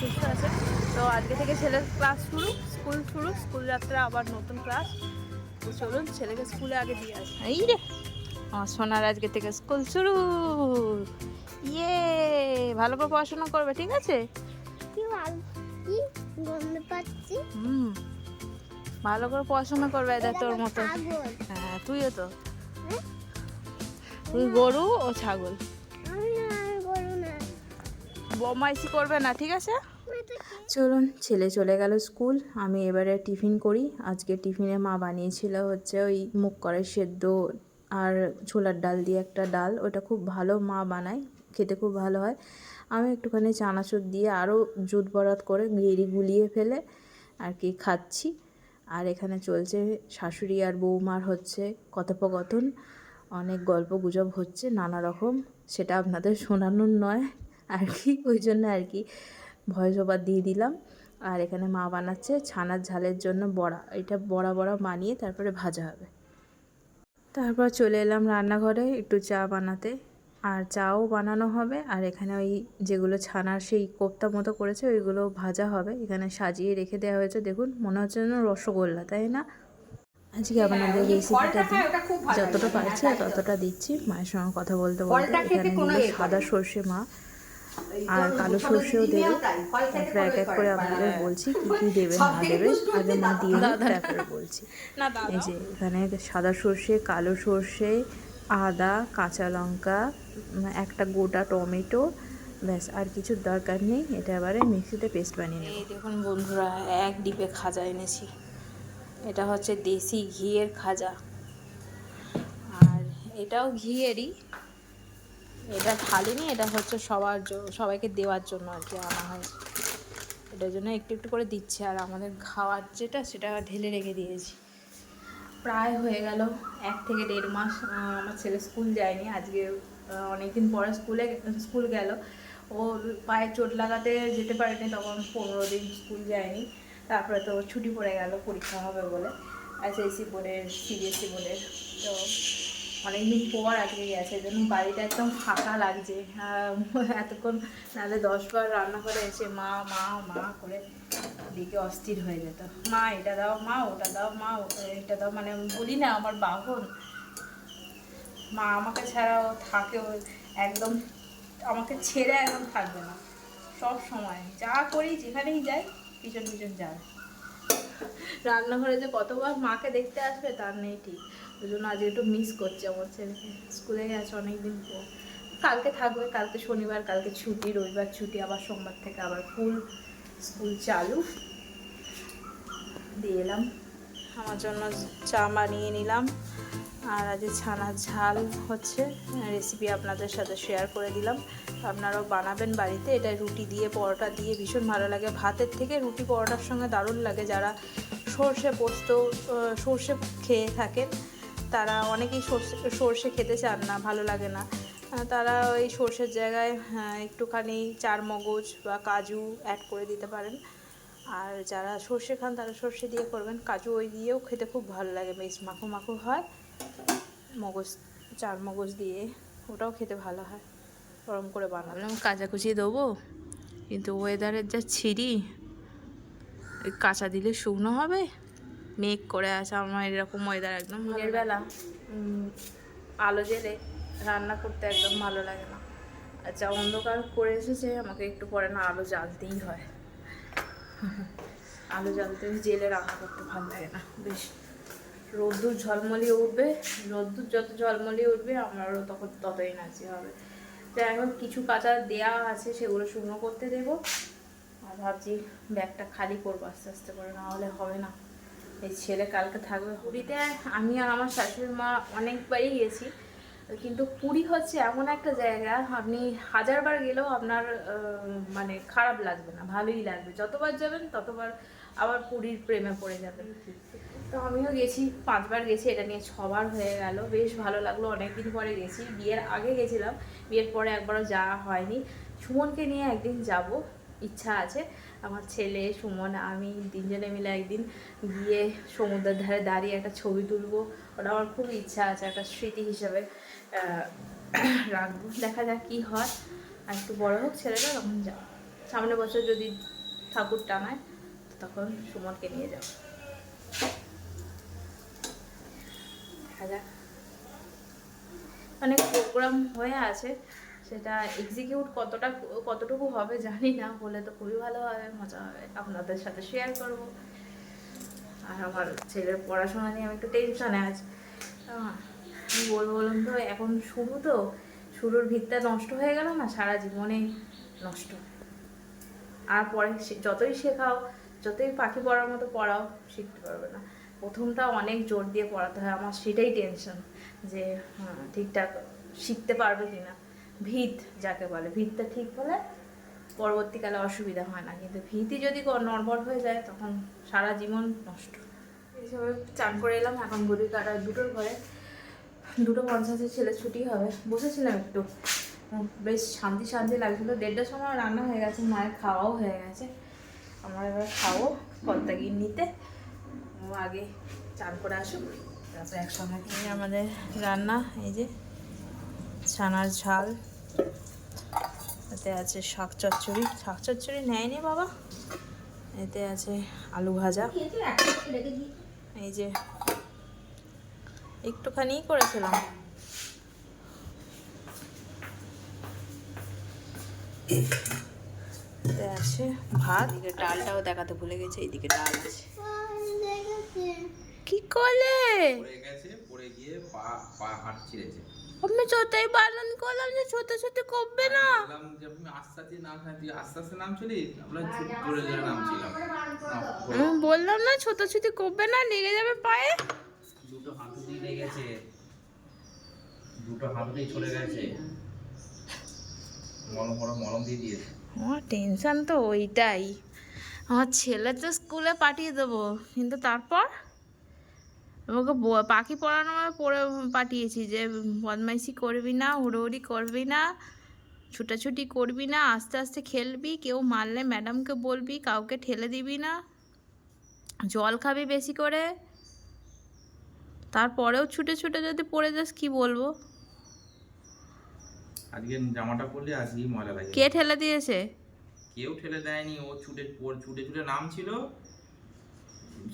সুস্থ আছে। তো আজকে থেকে ছেলের ক্লাস শুরু, স্কুল যাত্রা, আবার নতুন ক্লাস। তো চলুন ছেলেকে স্কুলে আগে দিয়ে আসি। এই রে আমার সোনার আজকে থেকে স্কুল শুরু। ইয়ে, ভালো করে পড়াশোনা করবে, ঠিক আছে? হুম, ভালো করে পড়াশোনা করবে, এটা তোর মতো। হ্যাঁ, তুইও তো। তুই গরু ও ছাগল, বদমাইশি করবে না, ঠিক আছে? চলুন, ছেলে চলে গেল স্কুল, আমি এবারে টিফিন করি। আজকে টিফিনে মা বানিয়েছিল হচ্ছে ওই মুগ কড়াই সেদ্ধ আর ছোলার ডাল দিয়ে একটা ডাল, ওটা খুব ভালো মা বানায়, খেতে খুব ভালো হয়। আমি একটুখানি চানাচুর দিয়ে আরও জুট বরাত করে গুলিয়ে ফেলে আর কি খাচ্ছি। আর এখানে চলছে শাশুড়ি আর বৌমার হচ্ছে কথোপকথন, অনেক গল্প গুজব হচ্ছে নানা রকম, সেটা আপনাদের শোনানোর নয় আর কি, ওই জন্য আর কি ভয়েস ওভার দিয়ে দিলাম। আর এখানে মা বানাচ্ছে ছানার ঝালের জন্য বড়া, এটা বড়া বড়া বানিয়ে তারপরে ভাজা হবে। তারপর চলে এলাম রান্নাঘরে একটু চা বানাতে, আর চাও বানানো হবে। আর এখানে ওই যেগুলো ছানার সেই কোপ্তা মতো করেছে ওইগুলো ভাজা হবে, এখানে সাজিয়ে রেখে দেওয়া হয়েছে। দেখুন, মনে হচ্ছে যেন রসগোল্লা, তাই না? আজকে আপনাদের রেসিপিটা দিই, যতটা পারছি আর ততটা দিচ্ছি। মায়ের সঙ্গে কথা বলতে বলতে এখানে দিল সাদা সর্ষে মা, আর কালো সর্ষেও দেবে। তারপরে এক এক করে আপনাদের বলছি কী কী দেবেন না দেবেন, আগে মা দিয়ে দিই তারপরে বলছি। এই যে এখানে সাদা সর্ষে, কালো সর্ষে, আদা, কাঁচা লঙ্কা, একটা গোটা টমেটো, ব্যাস, আর কিছুর দরকার নেই। এটা এবারে মিক্সিতে পেস্ট বানিয়ে নেব। এই দেখুন বন্ধুরা, এক ডিপে খাজা এনেছি, এটা হচ্ছে দেশি ঘিয়ের খাজা, আর এটাও ঘিয়েরই। এটা ঢালিনি, এটা হচ্ছে সবাইকে দেওয়ার জন্য আর কি আনা হয়েছে, এটার জন্য একটু একটু করে দিচ্ছে। আর আমাদের খাওয়ার যেটা, সেটা ঢেলে রেখে দিয়েছি। প্রায় হয়ে গেল 1 থেকে 1.5 মাস আমার ছেলে স্কুল যায়নি। আজকে অনেকদিন পরে স্কুল গেল। ওর পায়ে চোট লাগাতে যেতে পারেনি, তখন 15 দিন স্কুল যায়নি। তারপরে তো ছুটি পড়ে গেল পরীক্ষা হবে বলে, এসএসসি বোর্ডের, সিবিএসসি বোর্ডের। তো অনেকদিন পর আজকে গেছে, এই জন্য বাড়িটা একদম ফাঁকা লাগছে। এতক্ষণ নাহলে 10 বার রান্নাঘরে এসে মা মা মা করে দিকে অস্থির হয়ে যেত। মা এটা দাও, মা ওটা দাও, মা এটা দাও, মানে বলি না আমার বাহন। মা আমাকে ছাড়াও থাকে, একদম আমাকে ছেড়ে একদম থাকবে না, সব সময় যা করি যেখানেই যাই পিছন পিছন যায়। রান্নাঘরে যে কতবার মাকে দেখতে আসবে তার নেই ঠিক। ওই জন্য আজকে একটু মিস করছে আমার ছেলেকে, স্কুলে গেছে অনেকদিন পর। কালকে থাকবে, কালকে শনিবার, কালকে ছুটি, রবিবার ছুটি, আবার সোমবার থেকে আবার ফুল স্কুল চালু। দিয়ে এলাম, আমার জন্য চা বানিয়ে নিলাম। আর আজকে ছানার ঝাল হচ্ছে রেসিপি আপনাদের সাথে শেয়ার করে দিলাম, আপনারাও বানাবেন বাড়িতে। এটা রুটি দিয়ে, পরোটা দিয়ে ভীষণ ভালো লাগে, ভাতের থেকে রুটি পরোটার সঙ্গে দারুণ লাগে। যারা সর্ষে পোস্ত, সর্ষে খেয়ে থাকেন তারা অনেকেই সর্ষে খেতে চান না, ভালো লাগে না, তারা ওই সর্ষের জায়গায় একটুখানি চার মগজ বা কাজু অ্যাড করে দিতে পারেন। আর যারা সর্ষে খান তারা সর্ষে দিয়ে করবেন, কাজু ওই দিয়েও খেতে খুব ভালো লাগে, বেশ মাখো মাখো হয়। মগজ, চার মগজ দিয়ে ওটাও খেতে ভালো হয়। গরম করে বানালাম, কাচাকুচি দেবো, কিন্তু ওয়েদারের যা ছিরি, কাঁচা দিলে শুকনো হবে, মেঘ করে আছে। আমার এরকম ওয়েদার একদম দিনের বেলা আলো জ্বেলে রান্না করতে একদম ভালো লাগে না। আচ্ছা, অন্ধকার করে এসেছে, আমাকে একটু পরে না আলো জ্বালতেই হয়। আলো জ্বালতে জেলে রান্না করতে ভালো লাগে না বেশ। রোদ্দুর ঝলমলিয়ে উঠবে, রোদ্দুর যত ঝলমলিয়ে উঠবে আমারও তখন ততই নাচি হবে। যাই হোক, কিছু কাঁচা দেওয়া আছে, সেগুলো শুকনো করতে দেবো। আর ভাবছি ব্যাগটা খালি করবো আস্তে আস্তে করে, না হলে হবে না। এই ছেলে কালকে থাকবে। পুরীতে আমি আর আমার শাশুড়ি মা অনেকবারই গেছি, কিন্তু পুরী হচ্ছে এমন একটা জায়গা, আপনি 1000বার গেলেও আপনার মানে খারাপ লাগবে না, ভালোই লাগবে। যতবার যাবেন ততবার আবার পুরীর প্রেমে পড়ে যাবেন। তো আমিও গেছি, 5বার গেছি, এটা নিয়ে 6বার হয়ে গেল। বেশ ভালো লাগলো, অনেকদিন পরে গেছি। বিয়ের আগে গেছিলাম, বিয়ের পরে একবারও যাওয়া হয়নি। সুমনকে নিয়ে একদিন যাব, ইচ্ছা আছে। আমার ছেলে, সুমন, আমি 3জনে মিলে একদিন গিয়ে সমুদ্রের ধারে দাঁড়িয়ে একটা ছবি তুলবো, ওটা আমার খুব ইচ্ছা আছে, একটা স্মৃতি হিসাবে রাখবো। দেখা যাক কী হয়, আর একটু বড় হোক ছেলেটা, তখন যাও। সামনের বছর যদি ঠাকুর টানায়, তখন সুমনকে নিয়ে যাবো। অনেক প্রোগ্রাম হয়ে আছে, সেটা এক্সিকিউট কতটুকু হবে জানি না, বলে তো খুবই ভালো হবে, মজা হবে, আপনাদের সাথে শেয়ার করব। আর আমার ছেলের পড়াশোনা নিয়ে আমি একটু টেনশনে আছি। কী বলুন তো, এখন শুরুর ভিতটা নষ্ট হয়ে গেল না, সারা জীবনে নষ্ট। আর পরে যতই শেখাও, যতই পাখি পড়ার মতো পড়াও, শিখতে পারবে না। প্রথমটা অনেক জোর দিয়ে পড়াতে হয়, আমার সেটাই টেনশন যে ঠিকঠাক শিখতে পারবে কিনা। ভিত যাকে বলে, ভিতটা ঠিক হলে পরবর্তীকালে অসুবিধা হয় না, কিন্তু ভিতই যদি নড়বড় হয়ে যায় তখন সারা জীবন নষ্ট। এইসবে চান করে এলাম, এখন ঘড়ি কাটা 2টোর ঘরে, 2:50 ছেলে ছুটি হবে। বসেছিলাম একটু, বেশ শান্তি শান্তি লাগছিলো। 1:30টার সময় রান্না হয়ে গেছে, মায়ের খাওয়াও হয়ে গেছে। আমরা এবার খাবো কর্তাগিন্নিতে, ও আগে চান করে আসুক, তারপরে একসঙ্গে আমাদের রান্না। এই যে ছানার ঝাল, এতে আছে শাক চচ্চড়ি নেয়নি বাবা, এতে আছে আলু ভাজা, এই যে একটুখানি করেছিলাম। এতে আছে ভাত, এদিকে ডালটাও দেখাতে ভুলে গেছে, এইদিকে ডাল আছে। কি করলে? পড়ে গিয়ে পা হাত ছিঁড়েছে। আমি যতই বারণ করলাম যে ছোট করবে না, বললাম যে আমি আস্তে আস্তে নামছিলি, আমরা চুপ করে নামছিলাম। আমি বললাম না ছোট করবে না, লেগে যাবে পায়ে। দুটো হাতুড়ি লেগেছে, দুটো হাতুড়ি চলে গেছে, মলম দিয়ে দিয়েছে। আমার টেনশন তো ওইটাই, আমার ছেলে তো স্কুলে পাঠিয়ে দেবো, কিন্তু তারপর আমাকে পাখি পড়ানো পড়ে পাঠিয়েছি যে বদমাইশি করবি না, হুড়োহুড়ি করবি না, ছুটাছুটি করবি না, আস্তে আস্তে খেলবি, কেউ মারলে ম্যাডামকে বলবি, কাউকে ঠেলে দিবি না, জল খাবি বেশি করে। তারপরেও ছুটে যদি পড়ে যাস কি বলবো? আজকে জামাটা পরলে আজকেই ময়লা লাগে। কে ঠেলে দিয়েছে? কেউ ঠেলে দেয়নি, ও ছুটে নামছিল,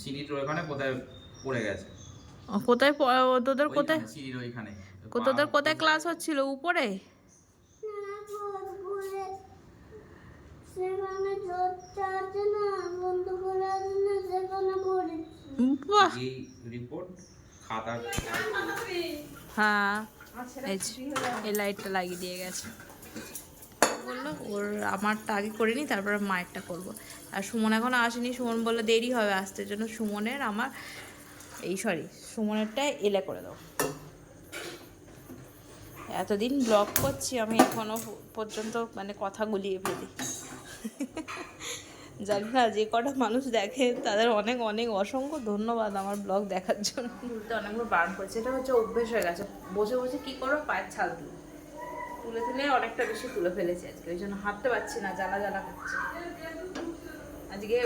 সিঁড়ির ওখানে কোথায় পড়ে গেছে। কোথায় তোদের কোথায় সিঁড়ির ওইখানে তোদের কোথায় ক্লাস হচ্ছিল? উপরে? হ্যাঁ, এই লাইটটা লাগিয়ে দিয়ে গেছে, বললো ওর আমারটা আগে করে নি, তারপরে মায়েরটা করবো। আর সুমন এখনো আসেনি, সুমন বললো দেরি হবে আসতে জন্য। সুমনের আমার সুমনেরটা এলে করে দাও। এতদিন ব্লগ করছি আমি, এখনো পর্যন্ত মানে কথা গুলিয়ে ফেলি। জানি না যে কটা মানুষ দেখে তাদের অনেক অনেক অসংখ্য ধন্যবাদ আমার ব্লগ দেখার জন্য। তুলতে অনেকবার বারণ করেছে, এটা হচ্ছে অভ্যেস হয়ে গেছে, বসে বসে কি করো, পায়ের ছাল তুলে অনেকটা বেশি তুলে ফেলেছি আজকে, ওই জন্য হাঁটতে পারছি না, জ্বালা করছে। আজকে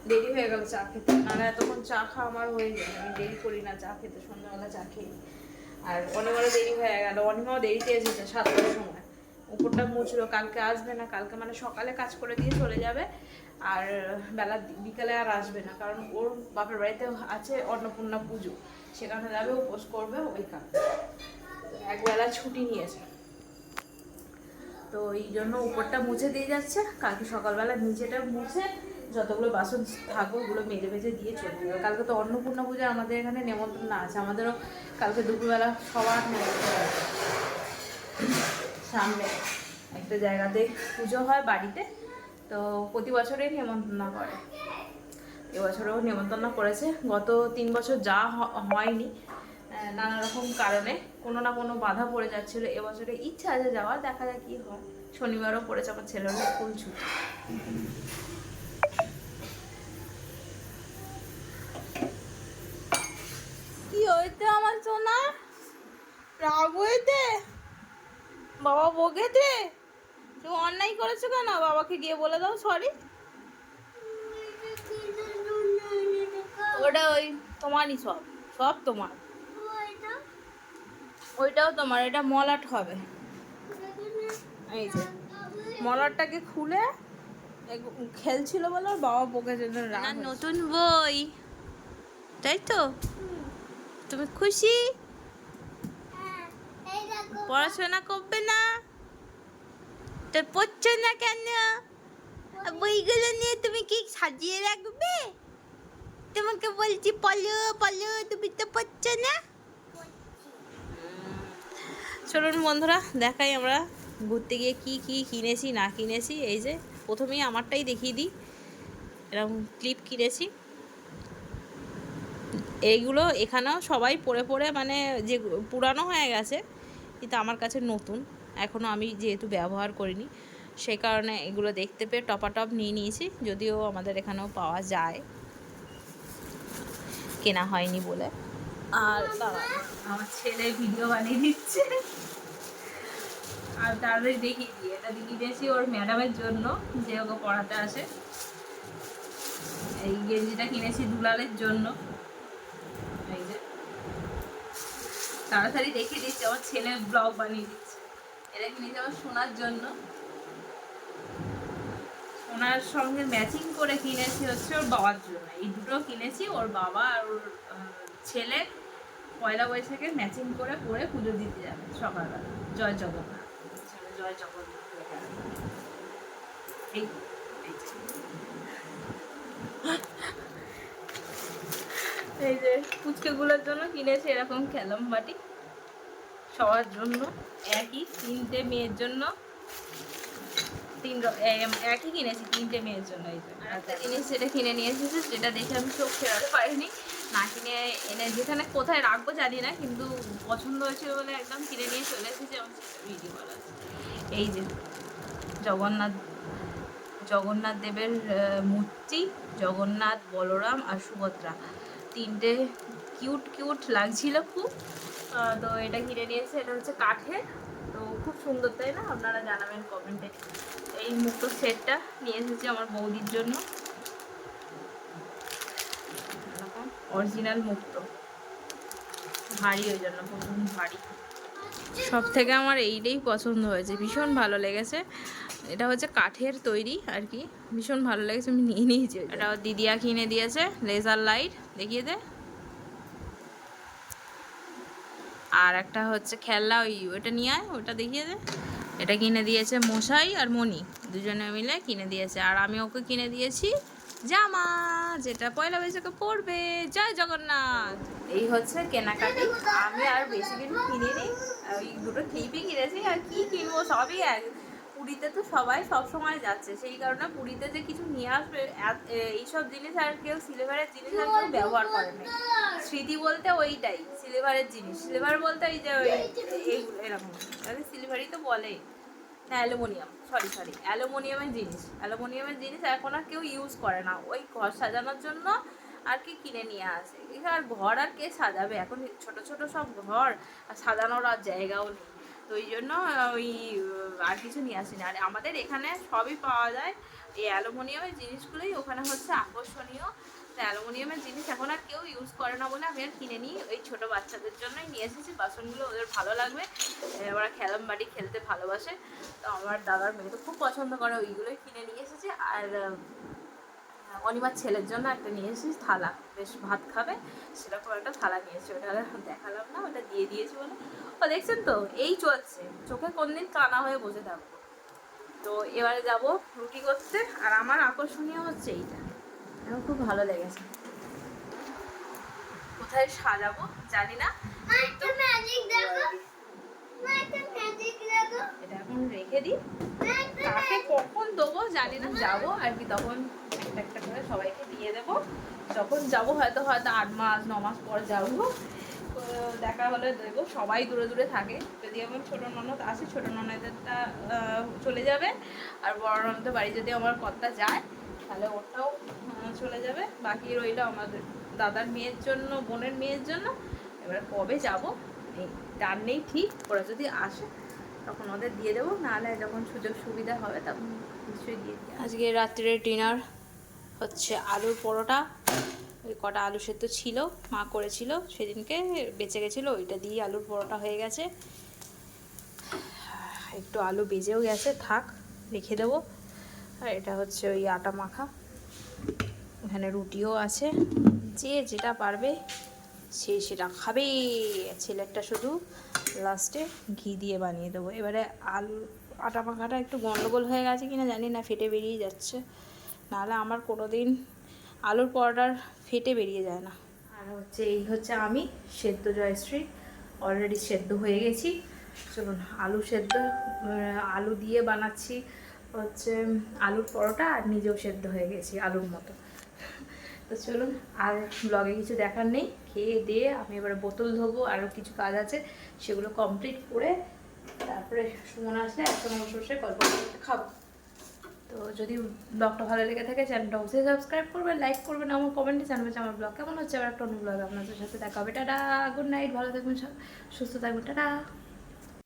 দেরি হয়ে গেল চা খেতে, নাহলে এতক্ষণ চা খাওয়া আমার হয়ে যায়, আমি দেরি করি না চা খেতে, সন্ধ্যাবেলা চা খেয়ে। আর অনেকবারও দেরি হয়ে গেল, অনেকও দেরিতে এসেছে 7টার সময়। উপরটা মুছলো, কালকে আসবে না, কালকে মানে সকালে কাজ করে দিয়ে চলে যাবে, আর বিকালে আর আসবে না, কারণ ওর বাপের বাড়িতে আছে অন্নপূর্ণা পুজো, সেখানে যাবে, উপোস করবে, ওই কারণে একবেলা ছুটি নিয়েছে। তো এই জন্য উপরটা মুছে দিয়ে যাচ্ছে, কালকে সকালবেলা নিচেটা মুছে যতগুলো বাসন থাকবে ওগুলো মেজে দিয়ে চলে যাবে। কালকে তো অন্নপূর্ণা পুজো, আমাদের এখানে নেমন্তন্ন আছে, আমাদেরও কালকে দুপুরবেলা সবার নেমন্তন্ন আছে। সামনে একটা জায়গাতে পুজো হয় বাড়িতে, তো প্রতি বছরেই নেমন্তন্ন করে, এবছরেও নেমন্তন্ন করেছে। গত 3 বছর যা হয়নি নানা রকম কারণে, কোনো না কোনো বাধা পড়ে যাচ্ছিলো, এবছরে ইচ্ছা আছে যাওয়ার, দেখা যাক কি হয়। শনিবারও পড়েছে আমার ছেলের স্কুল ছুটি। কি হইতে আমার সোনা, রাগ হইতে, বাবা বকেতে, তুমি অন্যায় করেছো কেন? বাবাকে গিয়ে বলে দাও সরি। ওটা ওই তোমারই, সব তোমার, ওইটাও তোমার, এটা মলাট হবে। এই যে মলাটটাকে খুলে খেলছিল বলে ওর বাবা বকে জন্য রাগ হয়েছে। নতুন বই, তাই তো? তুমি খুশি? পড়াশোনা করবে না তো? পড়ছো না কেন? বইগুলো নিয়ে তুমি কি সাজিয়ে রাখবে? তোমাকে বলছি পলো পলো, তুমি তো পড়ছো না। চলুন বন্ধুরা, দেখাই আমরা ঘুরতে গিয়ে কি কি কিনেছি না কিনেছি। এই যে প্রথমেই আমারটাই দেখিয়ে দিই, এরকম ক্লিপ কিনেছি। এইগুলো এখানেও সবাই পরে পরে মানে যে পুরানো হয়ে গেছে, কিন্তু আমার কাছে নতুন, এখনও আমি যেহেতু ব্যবহার করিনি সেই কারণে এগুলো দেখতে পেয়ে টপাটপ নিয়ে নিয়েছি। যদিও আমাদের এখানেও পাওয়া যায়, কেনা হয়নি বলে। আর আমার ছেলে ভিডিও বানিয়ে দিচ্ছে, আর তাদের দেখিয়ে দিই, এটা দেখিয়ে দিয়েছি ওর ম্যাডামের জন্য যে ওকে পড়াতে আসে। এই গেঞ্জিটা কিনেছি দুলালের জন্য। এই যে তাড়াতাড়ি দেখিয়ে দিচ্ছে, আমার ছেলে ব্লগ বানিয়ে দিচ্ছে। এটা কিনেছি আমার সোনার জন্য, সোনার সঙ্গে ম্যাচিং করে কিনেছি হচ্ছে ওর বাবার জন্য। এই দুটো কিনেছি ওর বাবা আর ওর ছেলে পয়লা বৈশাখে ম্যাচিং করে পরে পুজো দিতে যাবে সকালবেলা। জয় জগন্নাথ, জয় জগন্নাথ। এই এই যে পুচকেগুলোর জন্য কিনেছি এরকম খেলম বাটি, সবার জন্য একই, 3টে মেয়ের জন্য একই কিনেছি, 3টে মেয়ের জন্য। এই যে একটা জিনিস যেটা কিনে নিয়ে এসেছি, যেটা দেখে আমি চোখ ফেরাতে পারিনি, না কিনে এনে যেখানে কোথায় রাখবো জানি না, কিন্তু পছন্দ হয়েছিল বলে একদম কিনে নিয়ে চলে এসেছি। আমার ভিডিও করা আছে। এই যে জগন্নাথ দেবের মূর্তি, জগন্নাথ, বলরাম আর সুভদ্রা, 3টে কিউট কিউট লাগছিল খুব। তো এটা কিনে নিয়েছে, এটা হচ্ছে কাঠের, তো খুব সুন্দর, তাই না? আপনারা জানাবেন কমেন্টে। এই মুক্তো সেটটা নিয়ে এসেছি আমার বৌদির জন্য, অরিজিনাল মুক্তো, ভারী, ওই জন্য প্রথম ভারী। সব থেকে আমার এইটাই পছন্দ হয়েছে, ভীষণ ভালো লেগেছে। এটা হচ্ছে কাঠের তৈরি আর কি, ভীষণ ভালো লেগেছে, আমি নিয়ে নিয়েছি। এটা দিদিয়া কিনে দিয়েছে, লেজার লাইট, দেখিয়ে দে। আর একটা হচ্ছে খেলনা, ওইটা নিয়ে আয়, ওটা দেখিয়ে দে। এটা কিনে দিয়েছে মশাই আর মণি, দুজনে মিলে কিনে দিয়েছে। আর আমি ওকে কিনে দিয়েছি জামা, যেটা পয়লা বৈশাখে পরবে। জয় জগন্নাথ। এই হচ্ছে কেনাকাটি, আমি আর বেশি কিছু কিনিনি, ওই দুটো ক্লিপই কিনেছি। আর কি কিনবো, সবই এক। পুরীতে তো সবাই সব সময় যাচ্ছে, সেই কারণে পুরীতে যে কিছু নিয়ে আসবে এইসব জিনিস আর কেউ, সিলভারের জিনিস আর কেউ ব্যবহার করে না। স্মৃতি বলতে ওইটাই সিলভারের জিনিস, সিলভার বলতে ওই যে এইগুলো এরকম, তাহলে সিলভারই তো বলে না, অ্যালুমিনিয়াম, সরি অ্যালুমিনিয়ামের জিনিস এখন আর কেউ ইউজ করে না, ওই ঘর সাজানোর জন্য আর কি কিনে নিয়ে আসে। আর ঘর আর কে সাজাবে এখন, ছোট ছোট সব ঘর, আর সাজানোর আর জায়গাও নেই। তো ওই জন্য ওই আর কিছু নিয়ে আসি না। আর আমাদের এখানে সবই পাওয়া যায়, এই অ্যালুমিনিয়ামের জিনিসগুলোই ওখানে হচ্ছে আকর্ষণীয়। তো অ্যালুমিনিয়ামের জিনিস এখন আর কেউ ইউজ করে না বলে আমি আর কিনে নিই। ওই ছোটো বাচ্চাদের জন্যই নিয়ে এসেছি বাসনগুলো, ওদের ভালো লাগবে, ওরা খেলম বাটি খেলতে ভালোবাসে। তো আমার দাদার মেয়ে তো খুব পছন্দ করে, ওইগুলোই কিনে নিয়ে এসেছি। আর অনিমার ছেলের জন্য একটা নিয়ে এসেছি থালা, বেশ ভাত খাবে সেরকম একটা থালা নিয়েছি, ওটা দেখালাম না, ওটা দিয়ে দিয়েছি বলে। ও দেখছেন তো, এই চলছে, চোখে কোনদিন কানা হয়ে বসে থাকবো। তো এবারে যাব রুটি করতে, আর আমার আকর্ষণীয় হচ্ছে এইটা, আমার খুব ভালো লেগেছে। কোথায় সাজাবো জানি না, এটা এখন রেখে দিই, কাকে কখন দেবো জানি না, যাবো আর কি, তখন একটা একটা করে সবাইকে দিয়ে দেবো। যখন যাবো হয়তো 8 মাস 9 মাস পর যাবো, দেখা হলে দেবো। সবাই দূরে দূরে থাকে, যদি আমার ছোটো ননদ আসে, ছোটো ননদেরটা চলে যাবে, আর বড় ননদের বাড়ি যদি আমার কর্তা যায় তাহলে ওটাও চলে যাবে, বাকি রইল আমাদের দাদার মেয়ের জন্য, বোনের মেয়ের জন্য। এবার কবে যাব তার নেই ঠিক, ওরা যদি আসে তখন ওদের দিয়ে দেবো, নাহলে যখন সুযোগ সুবিধা হবে তখন নিশ্চয়ই দিয়ে দিই। আজকে রাত্রের ডিনার হচ্ছে আলুর পরোটা, ওই কটা আলু সেদ্ধ ছিল মা করেছিল সেদিনকে, বেঁচে গেছিলো, ওইটা দিয়ে আলুর পরোটা হয়ে গেছে। একটু আলু বেজেও গেছে, থাক রেখে দেবো। আর এটা হচ্ছে ওই আটা মাখা, এখানে রুটিও আছে, যে যেটা পারবে সে সেটা খাবে। ছেলেরটা শুধু লাস্টে ঘি দিয়ে বানিয়ে দেবো। এবারে আলু আটা মাখাটা একটু গন্ডগোল হয়ে গেছে কিনা জানি না, ফেটে বেরিয়ে যাচ্ছে, নাহলে আমার কোনো দিন আলুর পরোটার ফেটে বেরিয়ে যায় না। আর হচ্ছে এই হচ্ছে আমি সেদ্ধ জয়শ্রী, অলরেডি সেদ্ধ হয়ে গেছি। চলুন আলু সেদ্ধ, আলু দিয়ে বানাচ্ছি হচ্ছে আলুর পরোটা, আর নিজেও সেদ্ধ হয়ে গেছি আলুর মতো। তো চলুন, আর ব্লগে কিছু দেখার নেই, খেয়ে দিয়ে আমি এবার বোতল ধোবো, আরও কিছু কাজ আছে সেগুলো কমপ্লিট করে তারপরে সুমন আসলে একসঙ্গে বসে বসে গল্প করতে খাবো। তো যদি ব্লগটা ভালো লেগে থাকে চ্যানেলটা অবশ্যই সাবস্ক্রাইব করবেন, লাইক করবেন, আমার কমেন্টে জানবেন যে আমার ব্লগ কেমন হচ্ছে। আবার একটা অন্য ব্লগ আপনাদের সাথে দেখা হবে। টাটা, গুড নাইট, ভালো থাকবেন, সুস্থ থাকবেন, টাটা।